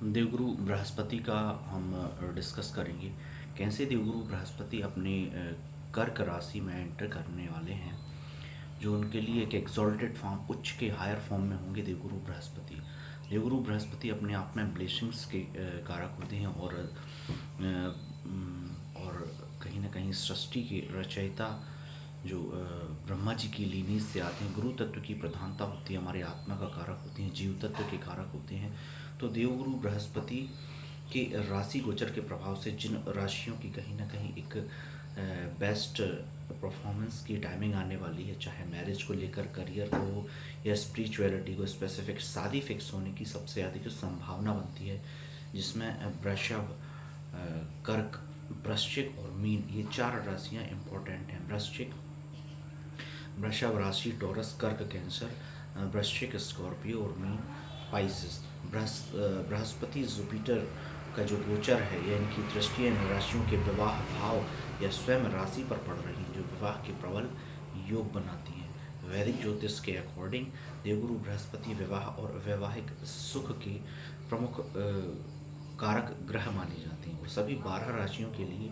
देवगुरु बृहस्पति का हम डिस्कस करेंगे। कैसे देवगुरु बृहस्पति अपने कर्क राशि में एंटर करने वाले हैं, जो उनके लिए एक एक्सॉल्टेड फॉर्म, उच्च के हायर फॉर्म में होंगे। देवगुरु बृहस्पति अपने आप में ब्लेसिंग्स के कारक होते हैं और कहीं ना कहीं सृष्टि के रचयिता जो ब्रह्मा जी की लीनीज से आते हैं। गुरु तत्व की प्रधानता होती है, हमारे आत्मा का कारक होते हैं, जीव तत्व के कारक होते हैं। तो देवगुरु बृहस्पति के राशि गोचर के प्रभाव से जिन राशियों की कहीं ना कहीं एक बेस्ट परफॉर्मेंस की टाइमिंग आने वाली है, चाहे मैरिज को लेकर, करियर को या स्पिरिचुअलिटी को, स्पेसिफिक शादी फिक्स होने की सबसे अधिक संभावना बनती है, जिसमें वृषभ, कर्क, वृश्चिक और मीन, ये 4 राशियां इंपॉर्टेंट हैं। वृषभ राशि टॉरस, कर्क कैंसर, वृश्चिक स्कॉर्पियो और मीन पाइसिस। बृहस्पति जुपिटर का जो गोचर है या इनकी दृष्टि इन राशियों के विवाह भाव या स्वयं राशि पर पड़ रही है, जो विवाह के प्रबल योग बनाती हैं। वैदिक ज्योतिष के अकॉर्डिंग देवगुरु बृहस्पति विवाह और वैवाहिक सुख के प्रमुख कारक ग्रह माने जाते हैं। और सभी 12 राशियों के लिए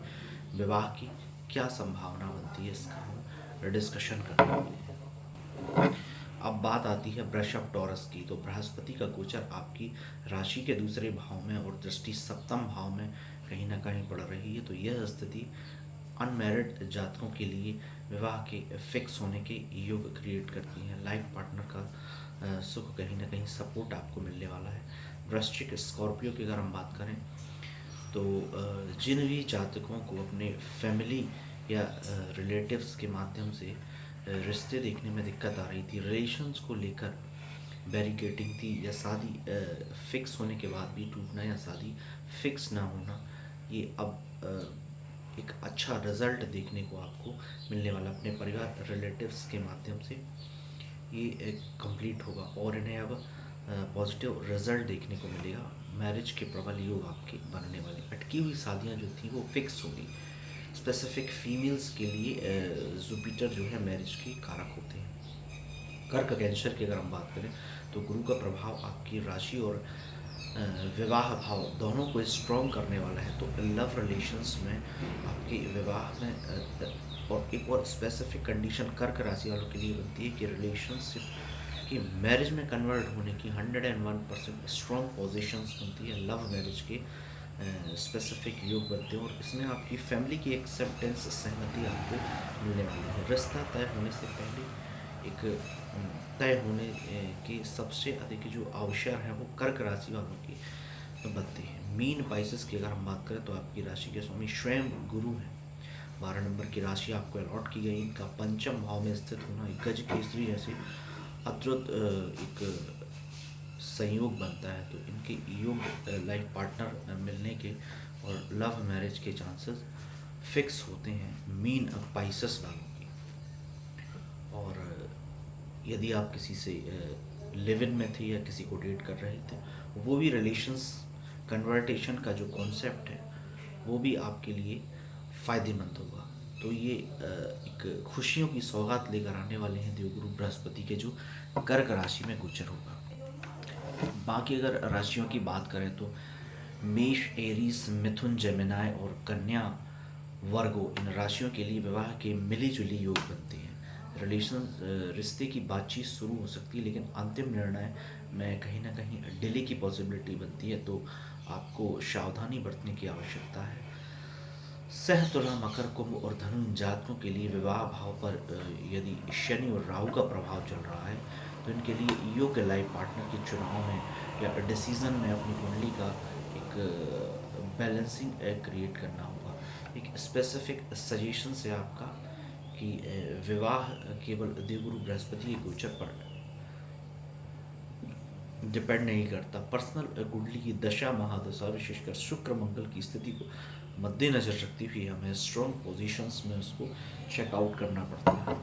विवाह की क्या संभावना बनती है, इसका हम डिस्कशन करने वाले हैं। अब बात आती है वृषभ टॉरस की। तो बृहस्पति का गोचर आपकी राशि के दूसरे भाव में और दृष्टि सप्तम भाव में कहीं ना कहीं पड़ रही है। तो यह स्थिति अनमैरिड जातकों के लिए विवाह के फिक्स होने के योग क्रिएट करती है। लाइफ पार्टनर का सुख कहीं ना कहीं सपोर्ट आपको मिलने वाला है। वृश्चिक स्कॉर्पियो की अगर हम बात करें तो जिन भी जातकों को अपने फैमिली या रिलेटिव्स के माध्यम से रिश्ते देखने में दिक्कत आ रही थी, रिलेशंस को लेकर बैरिकेडिंग थी, या शादी फिक्स होने के बाद भी टूटना या शादी फिक्स ना होना, ये अब एक अच्छा रिजल्ट देखने को आपको मिलने वाला अपने परिवार रिलेटिव्स के माध्यम से ये कंप्लीट होगा और इन्हें अब पॉजिटिव रिजल्ट देखने को मिलेगा। मैरिज के प्रबल योग आपके बनने वाले, अटकी हुई शादियां जो थी वो फिक्स होगी। स्पेसिफिक फीमेल्स के लिए जुपिटर जो है मैरिज के कारक होते हैं। कर्क कैंसर की अगर हम बात करें तो गुरु का प्रभाव आपकी राशि और विवाह भाव दोनों को स्ट्रॉन्ग करने वाला है। तो लव रिलेशंस में आपके विवाह में और एक और स्पेसिफिक कंडीशन कर्क राशि वालों के लिए बनती है कि रिलेशनशिप की मैरिज में कन्वर्ट होने की 101% स्ट्रॉन्ग पोजीशंस बनती है। लव मैरिज के स्पेसिफिक योग बनते हैं और इसमें आपकी फैमिली की एक्सेप्टेंस, सहमति आपको मिलने वाली है। रिश्ता तय होने से पहले एक तय होने के सबसे अधिक जो अवसर है वो कर्क राशि वालों की बनते हैं। मीन पाइसेस की अगर हम बात करें तो आपकी राशि के स्वामी स्वयं गुरु हैं। 12 नंबर की राशि आपको अलॉट की गई। इनका पंचम भाव में स्थित होना एक गज केसरी जैसे अद्भुत एक संयोग बनता है। तो इनके योग लाइफ पार्टनर मिलने के और लव मैरिज के चांसेस फिक्स होते हैं मीन पाइसेस वालों की। और यदि आप किसी से लिव इन में थे या किसी को डेट कर रहे थे, वो भी रिलेशंस कन्वर्टेशन का जो कॉन्सेप्ट है वो भी आपके लिए फ़ायदेमंद होगा। तो ये एक खुशियों की सौगात लेकर आने वाले हैं देवगुरु बृहस्पति के, जो कर्क राशि में गोचर होगा। बाकी अगर राशियों की बात करें तो मेष, एरीज, मिथुन, जेमिनाई और कन्या, वर्गो, इन राशियों के लिए विवाह के मिली जुली योग बनते हैं। रिश्ते की बातचीत शुरू हो सकती है, लेकिन अंतिम निर्णय में कहीं ना कहीं डिले की पॉसिबिलिटी बनती है। तो आपको सावधानी बरतने की आवश्यकता है। सह, तुला, मकर, कुंभ और धनु इन जातकों के लिए विवाह भाव पर यदि शनि और राहु का प्रभाव चल रहा है तो इनके लिए योग्य लाइफ पार्टनर के चुनाव में या डिसीजन में अपनी कुंडली का एक बैलेंसिंग क्रिएट करना होगा। एक स्पेसिफिक सजेशन से आपका कि विवाह केवल देवगुरु बृहस्पति के गोचर पर डिपेंड नहीं करता। पर्सनल कुंडली की दशा महादशा, विशेषकर शुक्र मंगल की स्थिति को मद्देनजर रखती हुई हमें स्ट्रॉन्ग पोजीशंस में उसको चेकआउट करना पड़ता है।